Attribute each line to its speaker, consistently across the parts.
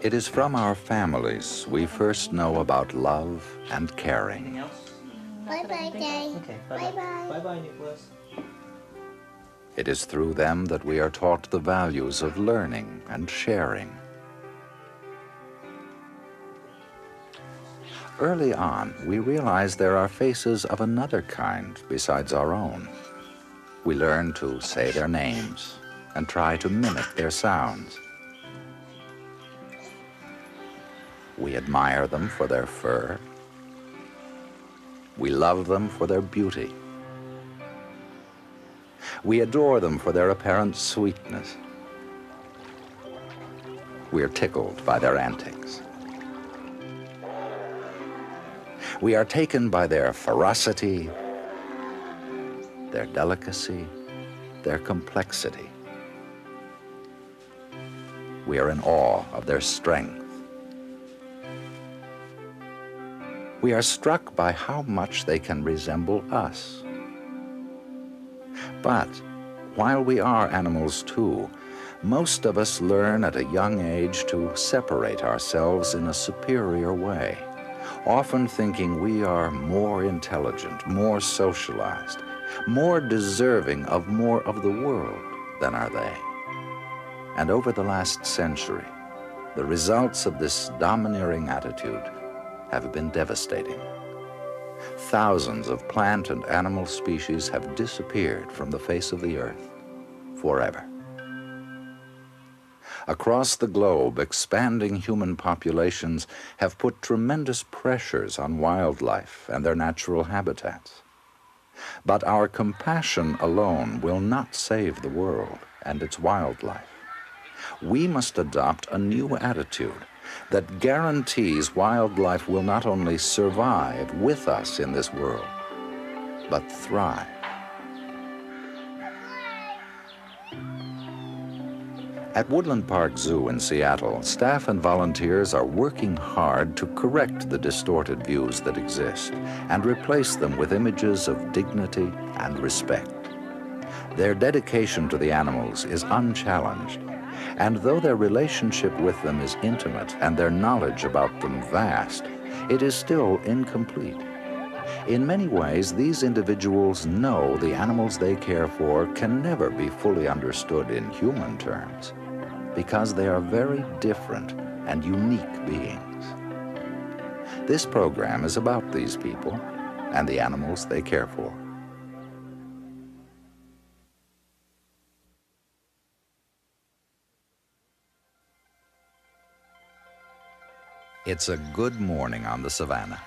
Speaker 1: It is from our families we first know about love and caring.
Speaker 2: Bye-bye, Dad.
Speaker 3: Okay,
Speaker 2: Bye-bye.
Speaker 3: Bye-bye, Nicholas.
Speaker 1: It is through them that we are taught the values of learning and sharing. Early on, we realize there are faces of another kind besides our own. We learn to say their names and try to mimic their sounds. We admire them for their fur. We love them for their beauty. We adore them for their apparent sweetness. We are tickled by their antics. We are taken by their ferocity, their delicacy, their complexity. We are in awe of their strength. We are struck by how much they can resemble us. But while we are animals too, Most of us learn at a young age to separate ourselves in a superior way, often thinking we are more intelligent, more socialized, more deserving of more of the world than are they. And over the last century, the results of this domineering attitude have been devastating. Thousands of plant and animal species have disappeared from the face of the earth forever. Across the globe, expanding human populations have put tremendous pressures on wildlife and their natural habitats. But our compassion alone will not save the world and its wildlife. We must adopt a new attitude that guarantees wildlife will not only survive with us in this world, but thrive. At Woodland Park Zoo in Seattle, staff and volunteers are working hard to correct the distorted views that exist and replace them with images of dignity and respect. Their dedication to the animals is unchallenged, and though their relationship with them is intimate and their knowledge about them vast, it is still incomplete. In many ways, these individuals know the animals they care for can never be fully understood in human terms, because they are very different and unique beings. This program is about these people and the animals they care for. It's a good morning on the savannah.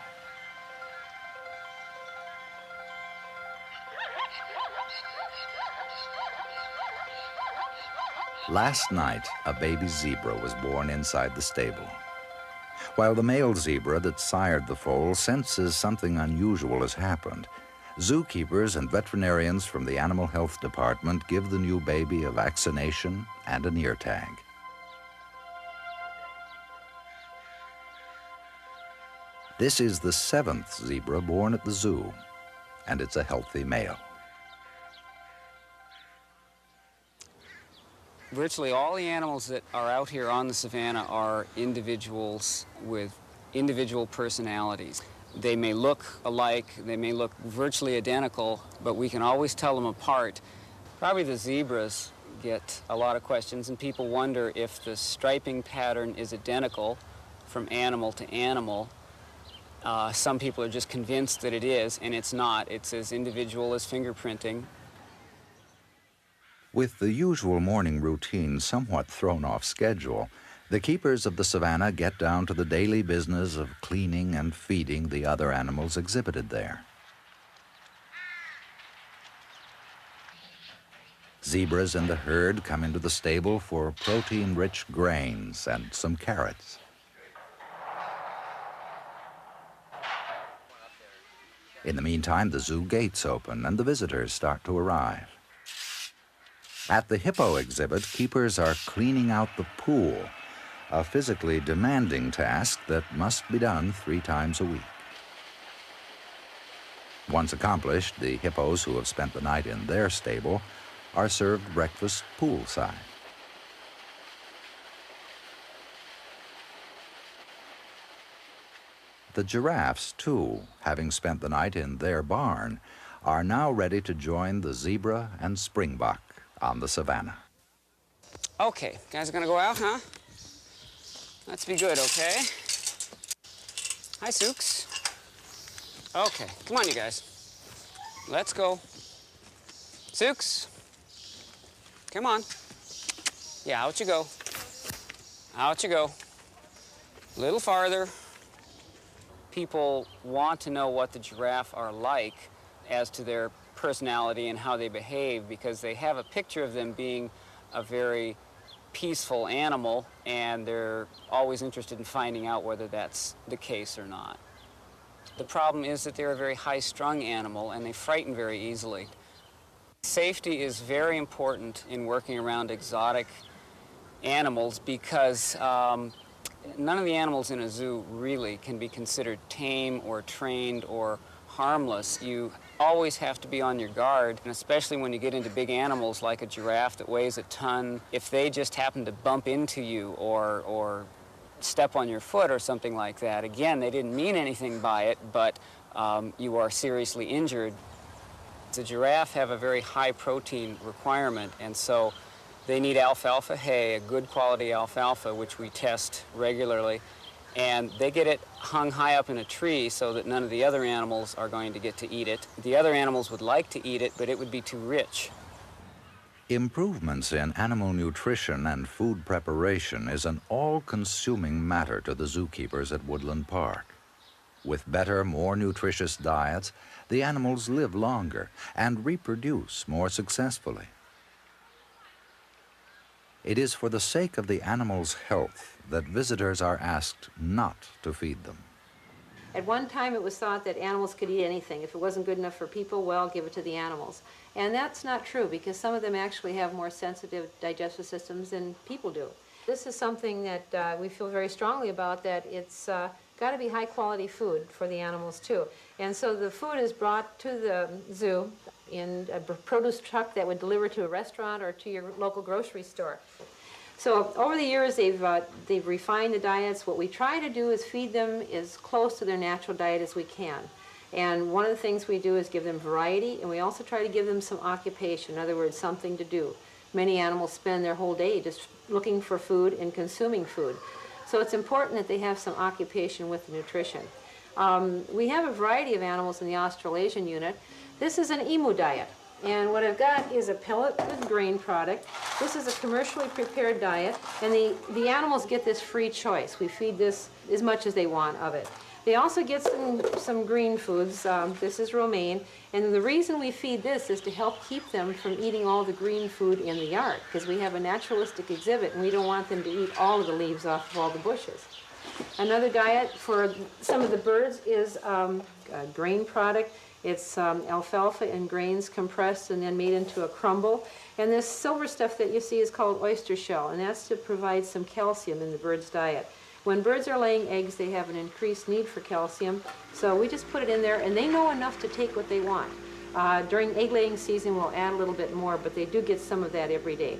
Speaker 1: Last night, a baby zebra was born inside the stable. While the male zebra that sired the foal senses something unusual has happened, zookeepers and veterinarians from the Animal Health Department give the new baby a vaccination and an ear tag. This is the 7th zebra born at the zoo, and it's a healthy male.
Speaker 3: Virtually all the animals that are out here on the savannah are individuals with individual personalities. They may look alike, they may look virtually identical, but we can always tell them apart. Probably the zebras get a lot of questions, and people wonder if the striping pattern is identical from animal to animal. Some people are just convinced that it is, and it's not. It's as individual as fingerprinting.
Speaker 1: With the usual morning routine somewhat thrown off schedule, the keepers of the savannah get down to the daily business of cleaning and feeding the other animals exhibited there. Zebras in the herd come into the stable for protein-rich grains and some carrots. In the meantime, the zoo gates open and the visitors start to arrive. At the hippo exhibit, keepers are cleaning out the pool, a physically demanding task that must be done 3 times a week. Once accomplished, the hippos who have spent the night in their stable are served breakfast poolside. The giraffes, too, having spent the night in their barn, are now ready to join the zebra and springbok on the savannah.
Speaker 3: Okay, guys are gonna go out, huh? Let's be good, okay? Hi, Sooks. Okay, come on, you guys. Let's go. Sooks, come on. Yeah, out you go. Out you go. A little farther. People want to know what the giraffe are like as to their personality and how they behave, because they have a picture of them being a very peaceful animal, and they're always interested in finding out whether that's the case or not. The problem is that they're a very high-strung animal, and they frighten very easily. Safety is very important in working around exotic animals, because none of the animals in a zoo really can be considered tame or trained or harmless. You always have to be on your guard, and especially when you get into big animals like a giraffe that weighs a ton. If they just happen to bump into you or step on your foot or something like that, again, they didn't mean anything by it, but you are seriously injured. The giraffe have a very high protein requirement, and so they need alfalfa hay, a good quality alfalfa, which we test regularly, and they get it hung high up in a tree so that none of the other animals are going to get to eat it. The other animals would like to eat it, but it would be too rich.
Speaker 1: Improvements in animal nutrition and food preparation is an all-consuming matter to the zookeepers at Woodland Park. With better, more nutritious diets, the animals live longer and reproduce more successfully. It is for the sake of the animals' health that visitors are asked not to feed them.
Speaker 4: At one time it was thought that animals could eat anything. If it wasn't good enough for people, well, give it to the animals. And that's not true, because some of them actually have more sensitive digestive systems than people do. This is something that we feel very strongly about, that it's got to be high quality food for the animals too. And so the food is brought to the zoo in a produce truck that would deliver to a restaurant or to your local grocery store. So over the years they've refined the diets. What we try to do is feed them as close to their natural diet as we can. And one of the things we do is give them variety, and we also try to give them some occupation, in other words, something to do. Many animals spend their whole day just looking for food and consuming food. So it's important that they have some occupation with the nutrition. We have a variety of animals in the Australasian unit. This is an emu diet, and what I've got is a pellet with grain product. This is a commercially prepared diet, and the animals get this free choice. We feed this as much as they want of it. They also get some green foods. This is romaine, and the reason we feed this is to help keep them from eating all the green food in the yard, because we have a naturalistic exhibit and we don't want them to eat all of the leaves off of all the bushes. Another diet for some of the birds is a grain product. It's alfalfa and grains compressed and then made into a crumble. And this silver stuff that you see is called oyster shell, and that's to provide some calcium in the bird's diet. When birds are laying eggs, they have an increased need for calcium, so we just put it in there, and they know enough to take what they want. During egg-laying season, we'll add a little bit more, but they do get some of that every day.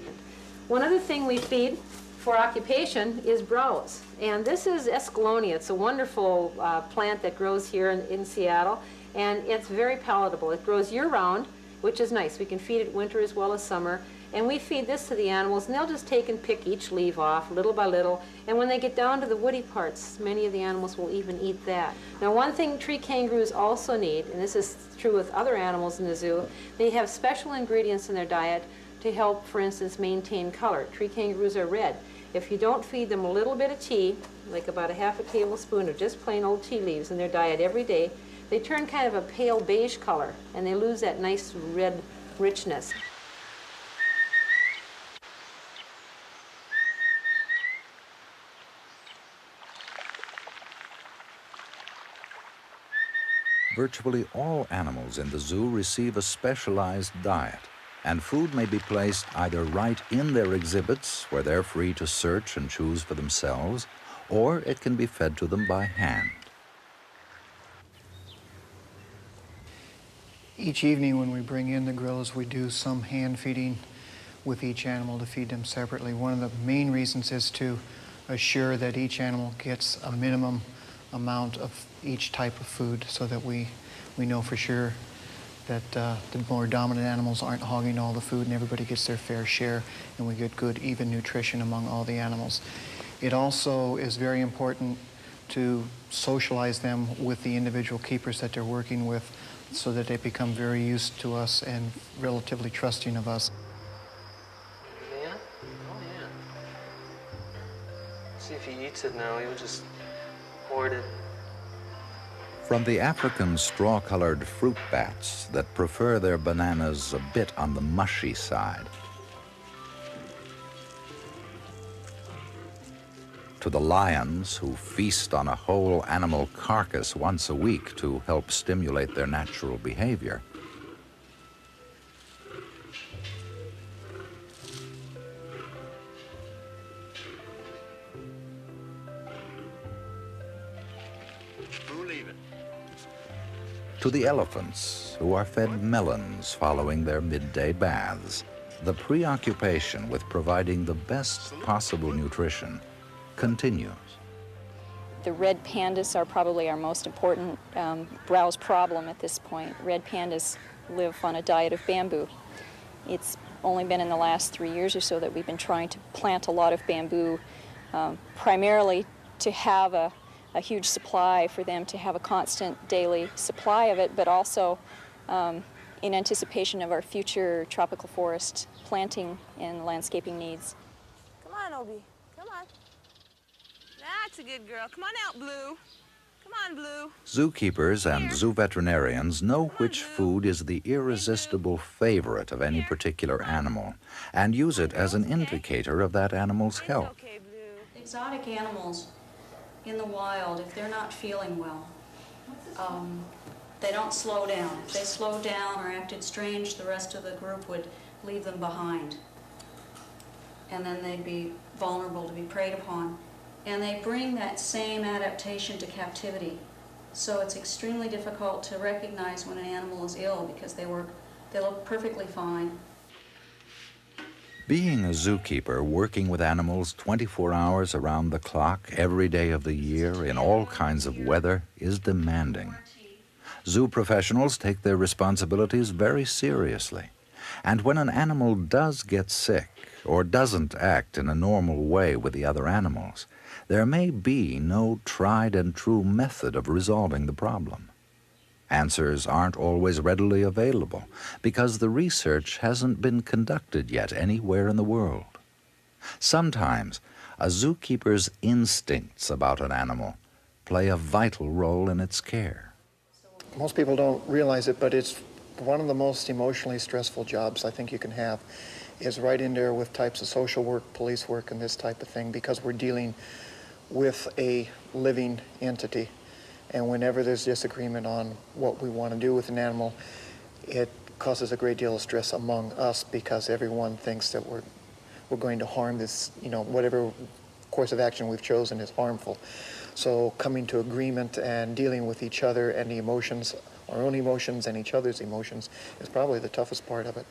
Speaker 4: One other thing we feed for occupation is browse, and this is escallonia. It's a wonderful plant that grows here in Seattle, and it's very palatable. It grows year-round, which is nice. We can feed it winter as well as summer. And we feed this to the animals, and they'll just take and pick each leaf off little by little. And when they get down to the woody parts, many of the animals will even eat that. Now, one thing tree kangaroos also need, and this is true with other animals in the zoo, they have special ingredients in their diet to help, for instance, maintain color. Tree kangaroos are red. If you don't feed them a little bit of tea, like about a half a tablespoon of just plain old tea leaves in their diet every day, they turn kind of a pale beige color, and they lose that nice red richness.
Speaker 1: Virtually all animals in the zoo receive a specialized diet, and food may be placed either right in their exhibits, where they're free to search and choose for themselves, or it can be fed to them by hand.
Speaker 5: Each evening when we bring in the gorillas, we do some hand feeding with each animal to feed them separately. One of the main reasons is to assure that each animal gets a minimum amount of each type of food, so that we know for sure that the more dominant animals aren't hogging all the food and everybody gets their fair share, and we get good, even nutrition among all the animals. It also is very important to socialize them with the individual keepers that they're working with, so that they become very used to us and relatively trusting of us.
Speaker 6: Yeah? Oh, yeah. See if he eats it now. He would just hoard it.
Speaker 1: From the African straw-colored fruit bats that prefer their bananas a bit on the mushy side, to the lions who feast on a whole animal carcass once a week to help stimulate their natural behavior, to the elephants who are fed melons following their midday baths. The preoccupation with providing the best possible nutrition continues.
Speaker 7: The red pandas are probably our most important browse problem at this point. Red pandas live on a diet of bamboo. It's only been in the last 3 years or so that we've been trying to plant a lot of bamboo, primarily to have a huge supply for them to have a constant daily supply of it, but also in anticipation of our future tropical forest planting and landscaping needs.
Speaker 8: Come on, Obi. Come on. That's a good girl. Come on out, Blue. Come on, Blue.
Speaker 1: Zookeepers and zoo veterinarians know which food is the irresistible favorite of any particular animal and use it as an indicator of that animal's health.
Speaker 8: Okay, Blue.
Speaker 7: Exotic animals in the wild, if they're not feeling well, they don't slow down. If they slowed down or acted strange, the rest of the group would leave them behind. And then they'd be vulnerable to be preyed upon. And they bring that same adaptation to captivity. So it's extremely difficult to recognize when an animal is ill because they look perfectly fine.
Speaker 1: Being a zookeeper working with animals 24 hours around the clock, every day of the year, in all kinds of weather, is demanding. Zoo professionals take their responsibilities very seriously. And when an animal does get sick or doesn't act in a normal way with the other animals, there may be no tried and true method of resolving the problem. Answers aren't always readily available because the research hasn't been conducted yet anywhere in the world. Sometimes a zookeeper's instincts about an animal play a vital role in its care.
Speaker 5: Most people don't realize it, but it's one of the most emotionally stressful jobs I think you can have, is right in there with types of social work, police work, and this type of thing, because we're dealing with a living entity. And whenever there's disagreement on what we want to do with an animal, it causes a great deal of stress among us because everyone thinks that we're going to harm this, whatever course of action we've chosen is harmful. So coming to agreement and dealing with each other and the emotions, our own emotions and each other's emotions, is probably the toughest part of it.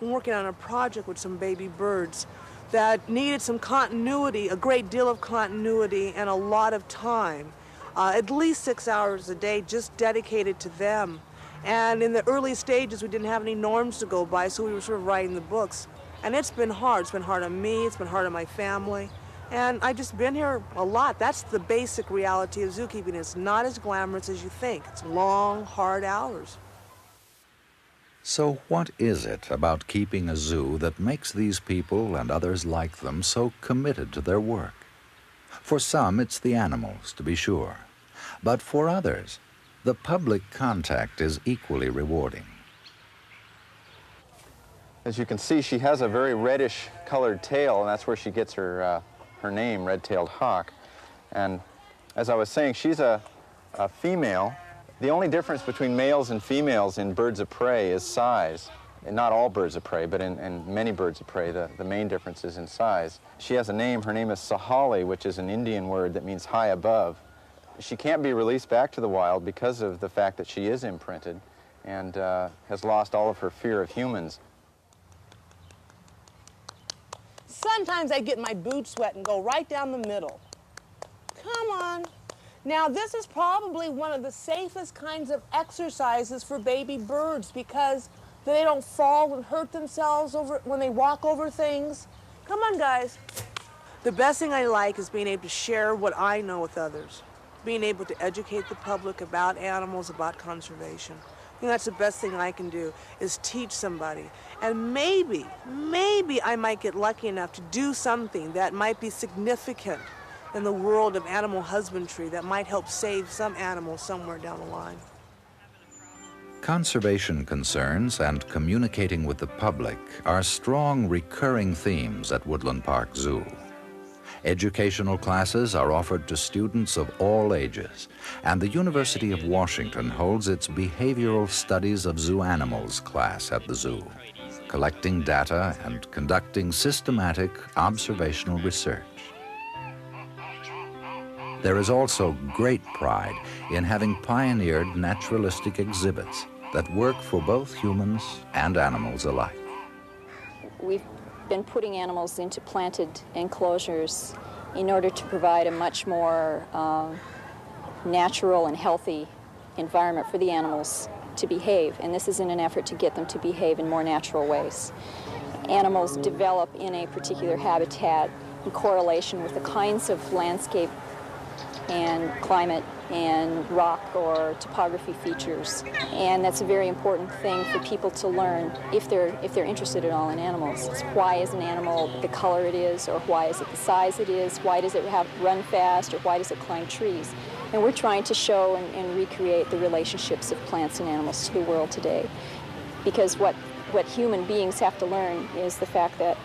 Speaker 8: I'm working on a project with some baby birds that needed some continuity, a great deal of continuity and a lot of time. At least 6 hours a day just dedicated to them. And in the early stages, we didn't have any norms to go by, so we were sort of writing the books. And it's been hard. It's been hard on me. It's been hard on my family. And I've just been here a lot. That's the basic reality of zookeeping. It's not as glamorous as you think. It's long, hard hours.
Speaker 1: So what is it about keeping a zoo that makes these people and others like them so committed to their work? For some, it's the animals, to be sure. But for others, the public contact is equally rewarding.
Speaker 9: As you can see, she has a very reddish colored tail, and that's where she gets her name, red-tailed hawk. And as I was saying, she's a female. The only difference between males and females in birds of prey is size. And not all birds of prey, but in many birds of prey, the main difference is in size. She has a name. Her name is Sahali, which is an Indian word that means high above. She can't be released back to the wild because of the fact that she is imprinted and has lost all of her fear of humans.
Speaker 8: Sometimes I get my boots wet and go right down the middle. Come on. Now, this is probably one of the safest kinds of exercises for baby birds because they don't fall and hurt themselves when they walk over things. Come on, guys. The best thing I like is being able to share what I know with others, being able to educate the public about animals, about conservation. I think that's the best thing I can do, is teach somebody. And maybe I might get lucky enough to do something that might be significant in the world of animal husbandry that might help save some animals somewhere down the line.
Speaker 1: Conservation concerns and communicating with the public are strong recurring themes at Woodland Park Zoo. Educational classes are offered to students of all ages, and the University of Washington holds its Behavioral Studies of Zoo Animals class at the zoo, collecting data and conducting systematic observational research. There is also great pride in having pioneered naturalistic exhibits that work for both humans and animals alike.
Speaker 7: We've been putting animals into planted enclosures in order to provide a much more natural and healthy environment for the animals to behave, and this is in an effort to get them to behave in more natural ways. Animals develop in a particular habitat in correlation with the kinds of landscape and climate and rock or topography features, and that's a very important thing for people to learn if they're interested at all in animals. It's why is an animal the color it is, or why is it the size it is, why does it run fast, or why does it climb trees? And we're trying to show and recreate the relationships of plants and animals to the world today, because what human beings have to learn is the fact that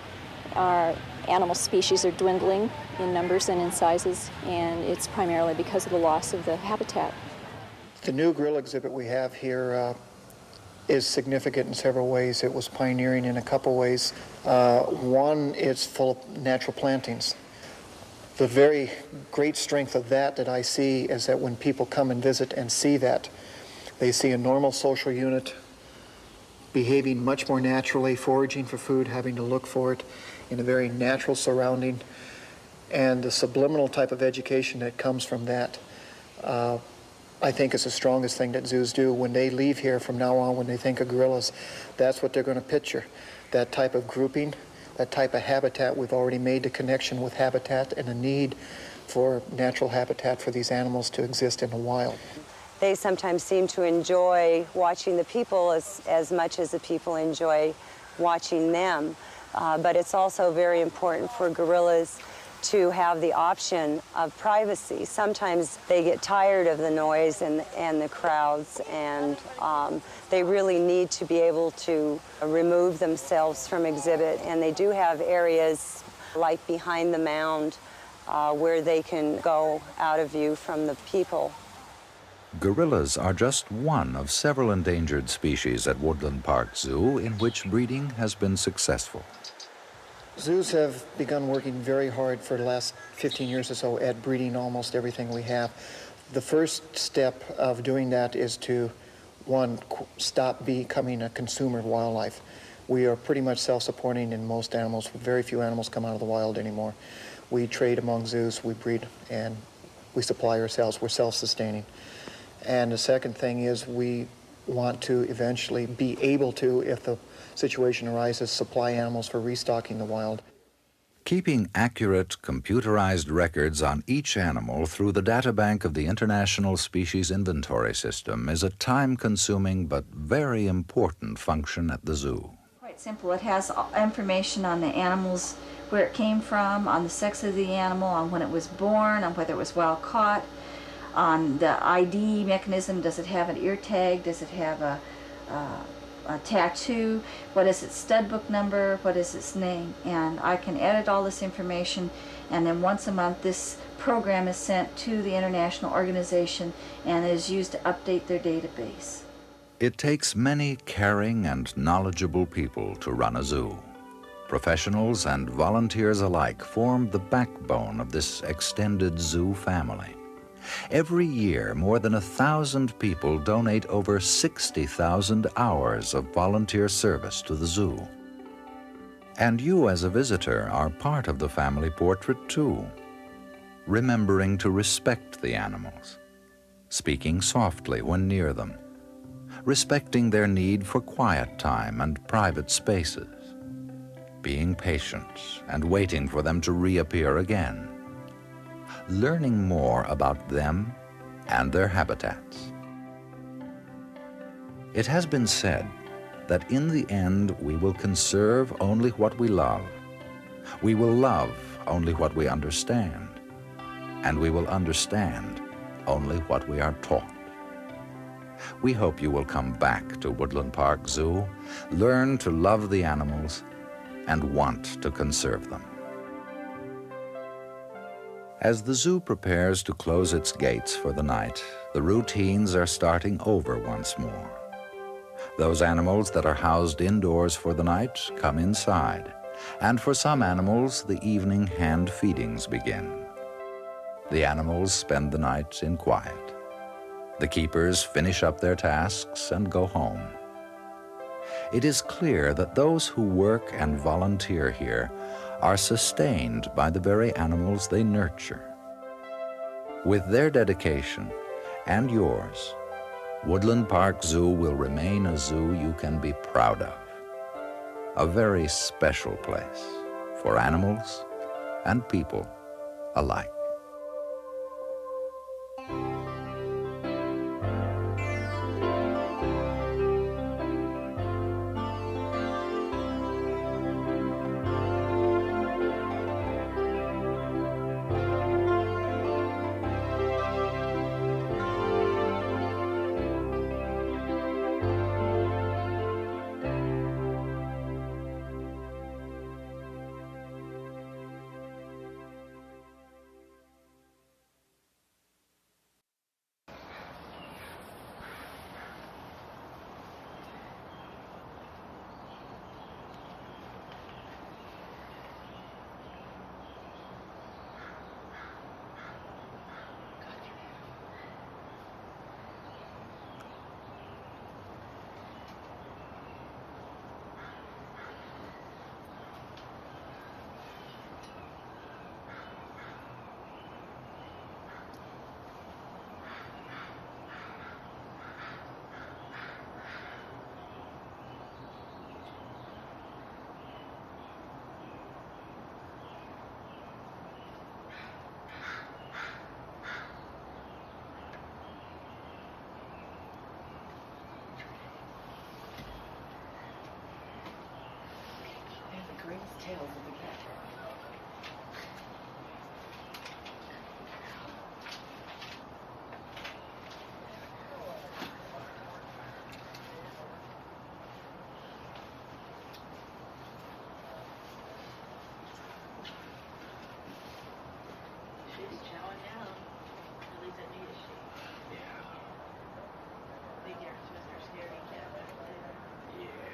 Speaker 7: our animal species are dwindling in numbers and in sizes, and it's primarily because of the loss of the habitat.
Speaker 5: The new gorilla exhibit we have here is significant in several ways. It was pioneering in a couple ways. One, it's full of natural plantings. The very great strength of that I see is that when people come and visit and see that, they see a normal social unit behaving much more naturally, foraging for food, having to look for it in a very natural surrounding, and the subliminal type of education that comes from that, I think is the strongest thing that zoos do. When they leave here from now on, when they think of gorillas, that's what they're going to picture. That type of grouping, that type of habitat. We've already made the connection with habitat and a need for natural habitat for these animals to exist in the wild.
Speaker 10: They sometimes seem to enjoy watching the people as much as the people enjoy watching them. But it's also very important for gorillas to have the option of privacy. Sometimes they get tired of the noise and the crowds, and they really need to be able to remove themselves from exhibit. And they do have areas like behind the mound where they can go out of view from the people.
Speaker 1: Gorillas are just one of several endangered species at Woodland Park Zoo in which breeding has been successful.
Speaker 5: Zoos have begun working very hard for the last 15 years or so at breeding almost everything we have. The first step of doing that is to, one, stop becoming a consumer of wildlife. We are pretty much self-supporting in most animals. Very few animals come out of the wild anymore. We trade among zoos, we breed, and we supply ourselves. We're self-sustaining. And the second thing is we want to eventually be able to, if the situation arises, supply animals for restocking the wild.
Speaker 1: Keeping accurate, computerized records on each animal through the databank of the International Species Inventory System is a time-consuming but very important function at the zoo.
Speaker 11: Quite simple. It has information on the animals, where it came from, on the sex of the animal, on when it was born, on whether it was wild caught, on the ID mechanism. Does it have an ear tag? Does it have a tattoo? What is its stud book number? What is its name? And I can edit all this information, and then once a month this program is sent to the international organization and is used to update their database.
Speaker 1: It takes many caring and knowledgeable people to run a zoo. Professionals and volunteers alike form the backbone of this extended zoo family. Every year, more than 1,000 people donate over 60,000 hours of volunteer service to the zoo. And you as a visitor are part of the family portrait too, remembering to respect the animals, speaking softly when near them, respecting their need for quiet time and private spaces, being patient and waiting for them to reappear again, learning more about them and their habitats. It has been said that in the end we will conserve only what we love, we will love only what we understand, and we will understand only what we are taught. We hope you will come back to Woodland Park Zoo, learn to love the animals, and want to conserve them. As the zoo prepares to close its gates for the night, the routines are starting over once more. Those animals that are housed indoors for the night come inside, and for some animals, the evening hand feedings begin. The animals spend the night in quiet. The keepers finish up their tasks and go home. It is clear that those who work and volunteer here are sustained by the very animals they nurture. With their dedication and yours, Woodland Park Zoo will remain a zoo you can be proud of. A very special place for animals and people alike.
Speaker 12: Greatest tails of the cat. She's chowing down. At least I need a sheep. Yeah. Big ears, Mr. Scaredy Cat back there. Yeah.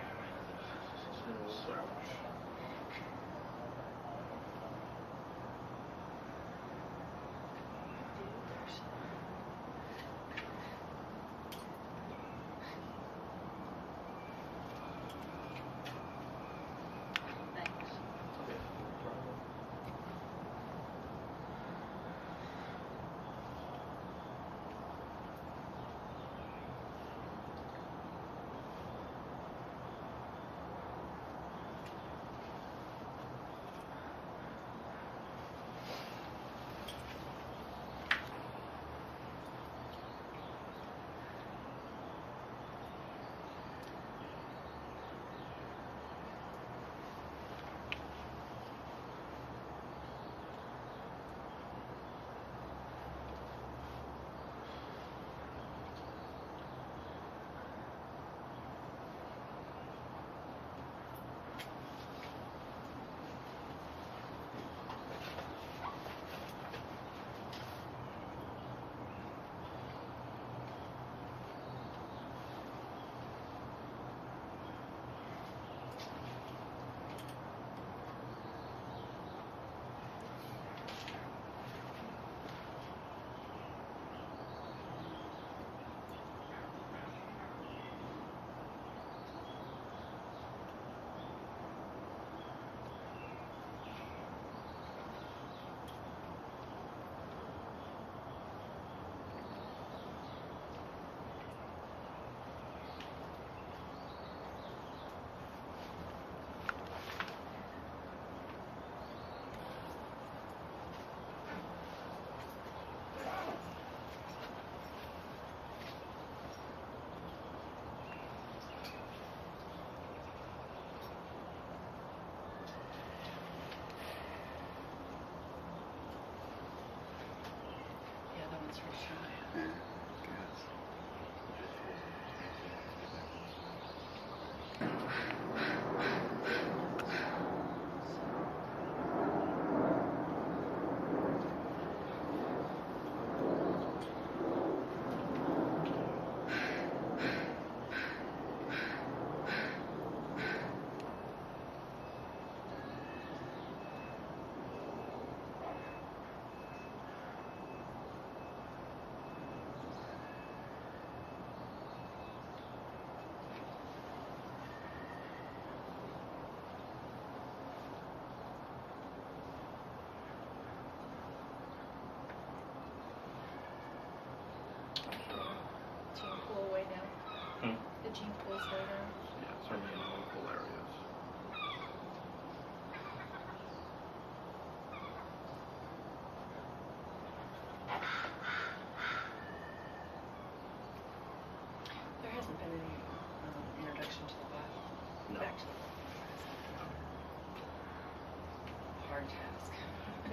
Speaker 12: hard task.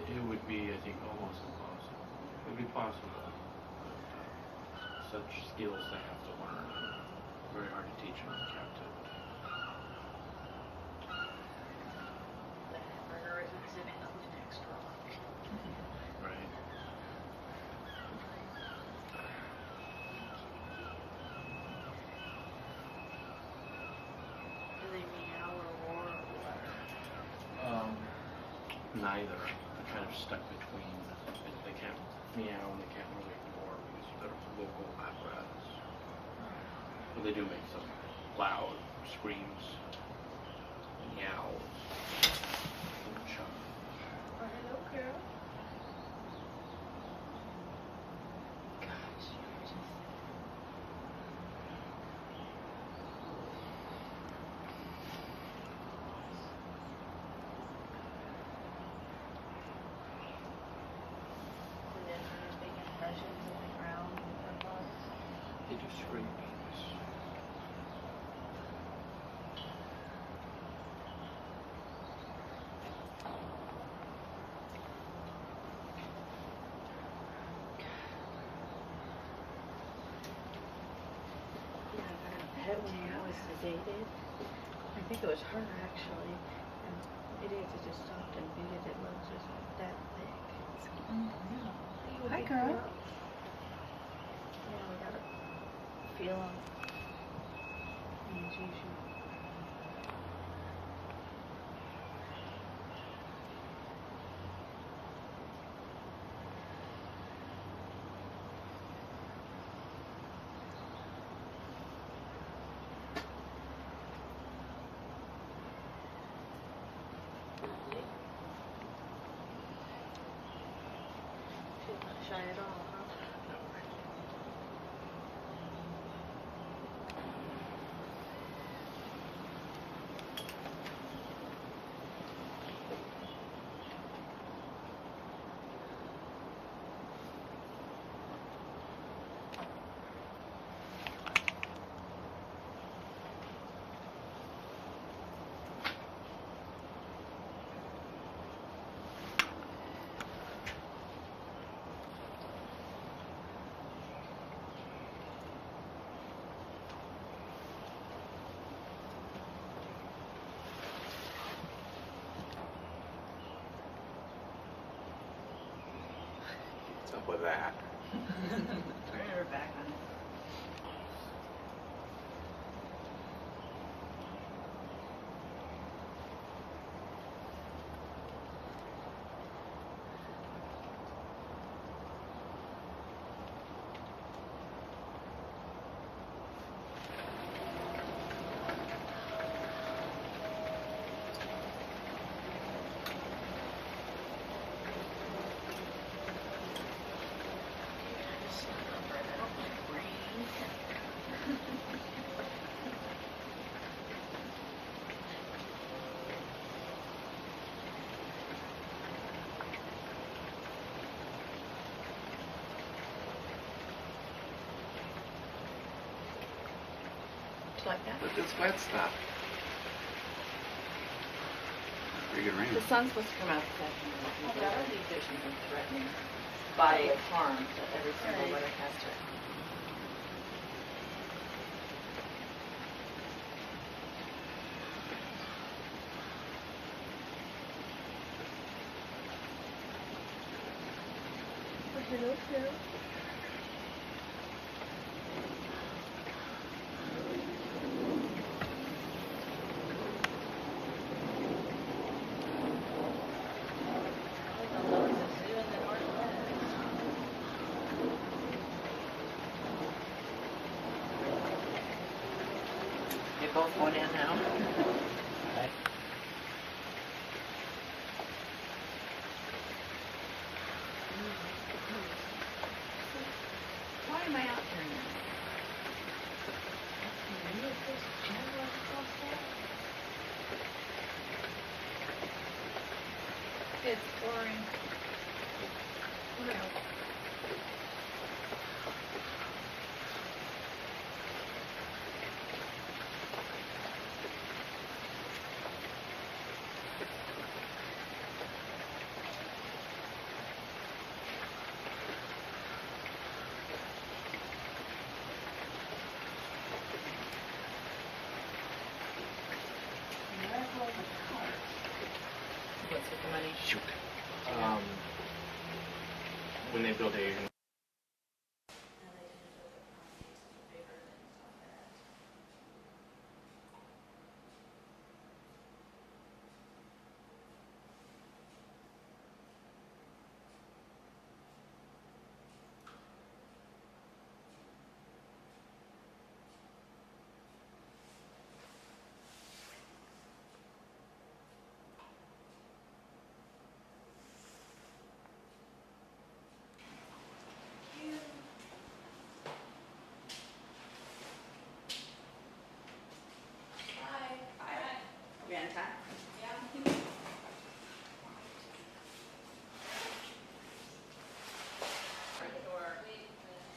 Speaker 6: It would be, I think, almost impossible. It would be possible, but such skills they have to learn. Very hard to teach them in captivity.
Speaker 12: The hamburger is sitting on the next rock.
Speaker 6: Right.
Speaker 12: Do they meow or roar or what?
Speaker 6: Neither. They're kind of stuck between. They can't meow and they can't really roar because of their vocal apparatus. But they do make some loud screams, meows, and chuckles.
Speaker 12: Oh, hello, girl. Gosh, you're just... Do they have big impressions on the ground with their paws?
Speaker 6: They do scrapings.
Speaker 12: Yeah, I got a pet when I was sedated. I think it was her actually. And it is, it just stopped and beat it. It was just that thick. It's unreal. Hi, girl. Yeah, we gotta feel them. As usual. She's not shy at all, huh?
Speaker 6: What's up with that?
Speaker 12: Turn her back on. Like that?
Speaker 6: But this wet stuff. Pretty good rain.
Speaker 12: The sun's supposed to come out this afternoon. I don't think there's anything threatening by harm that every single weathercaster. Hello, Phil. They both going in now. Okay. Why am I out here now? It's boring. Well. money.
Speaker 6: Shoot. When they build Asian.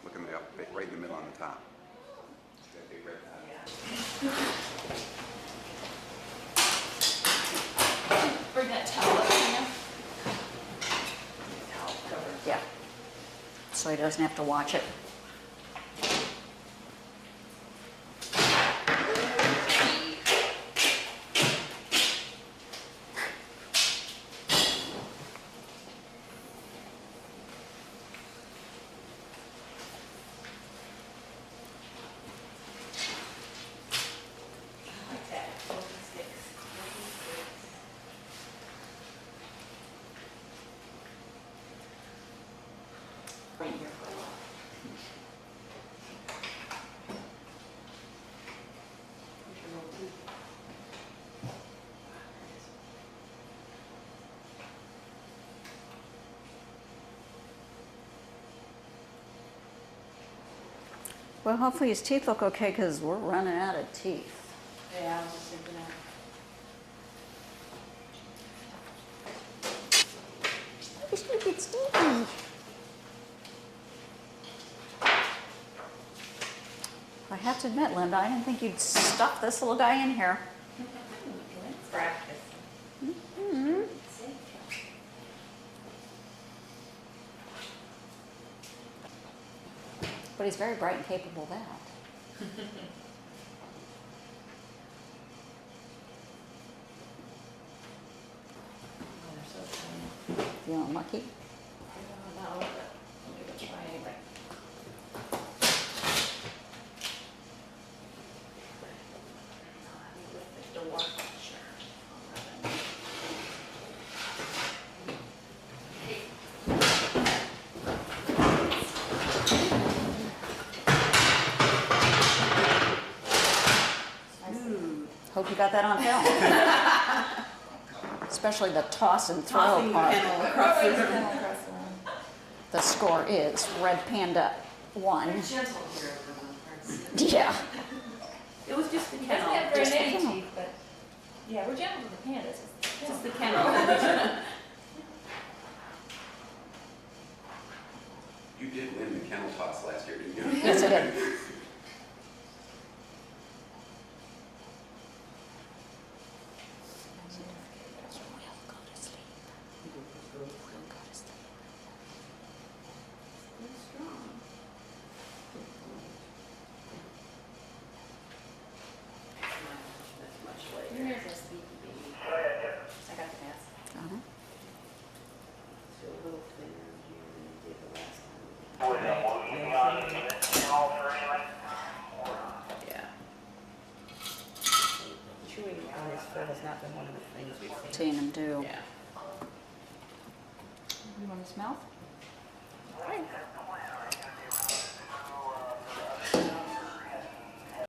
Speaker 13: Look in the up, right in the middle on the top.
Speaker 7: Bring that towel up, can you? Yeah. So he doesn't have to watch it. Well, hopefully his teeth look okay because we're running out of teeth.
Speaker 12: Yeah, I was just thinking that.
Speaker 7: He's gonna get stinky. I have to admit, Linda, I didn't think you'd stuff this little guy in here.
Speaker 12: Practice.
Speaker 7: Mm-hmm. But he's very bright and capable of that. Feeling lucky?
Speaker 12: No, but I'll give it a try anyway. The door, sure.
Speaker 7: Hope you got that on film. Especially the toss and throw part. The score is Red Panda 1. Yeah.
Speaker 12: It was just the
Speaker 7: Doesn't
Speaker 12: kennel.
Speaker 7: have very
Speaker 12: Just the
Speaker 7: many
Speaker 12: kennel.
Speaker 7: teeth,
Speaker 12: but yeah, we're gentle with the pandas. It's just the
Speaker 13: kennel. You did win the kennel toss last year, didn't you?
Speaker 7: Yes, I did.
Speaker 12: Chewing on his fur has not been one of the things we've seen.
Speaker 7: Seen him do.
Speaker 12: Yeah.
Speaker 7: You want to smell?
Speaker 12: Right.